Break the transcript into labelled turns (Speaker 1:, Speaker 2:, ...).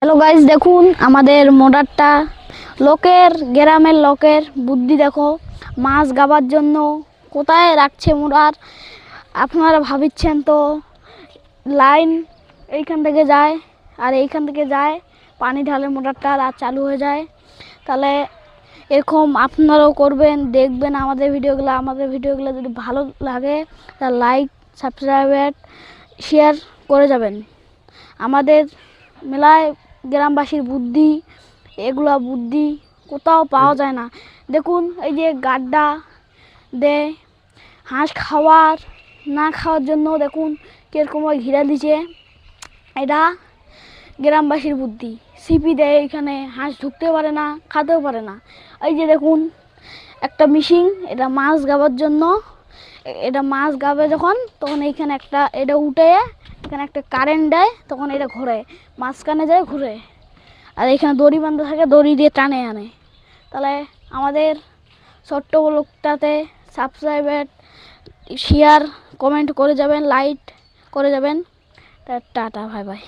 Speaker 1: Hello guys, দেখুন আমাদের মোটরটা। গ্রামের লোকের বুদ্ধি দেখো। মাছ গাবার জন্য কোথায় রাখছে মোটর? আপনারা ভাবিচ্ছেন তো লাইন এইখান থেকে যায় আর এইখান থেকে যায়, পানি ঢালে মোটরটা আর চালু হয়ে যায়। তাহলে এরকম আপনারাও করবেন, দেখবেন আমাদের ভিডিওগুলো যদি ভালো লাগে তাহলে লাইক, সাবস্ক্রাইব, শেয়ার করে যাবেন। আমাদের মেলায় গ্রামবাসীর বুদ্ধি, এগুলা বুদ্ধি কোথাও পাওয়া যায় না। দেখুন এই যে গাড্ডা দে হাঁস না খাওয়ার জন্য দেখুন কিরকম ঘিরা দিছে। এটা গ্রামবাসীর বুদ্ধি। সিপি দেয়, এখানে হাঁস ঢুকতে পারে না, খাতেও পারে না। এই যে দেখুন একটা মিশিং, এটা মাছ গাবার জন্য। এটা মাছ গাবে যখন, তখন এইখানে এটা উঠে এখানে একটা কারেন্ট দেয়, তখন এটা ঘোরে, মাঝখানে যায় ঘুরে। আর এখানে দড়ি বাঁধা থাকে, দড়ি দিয়ে টানে আনে। তাহলে আমাদের ছোট্ট লোকটাতে সাবস্ক্রাইব, শেয়ার, কমেন্ট করে যাবেন, লাইক করে যাবেন। Tata, bye bye.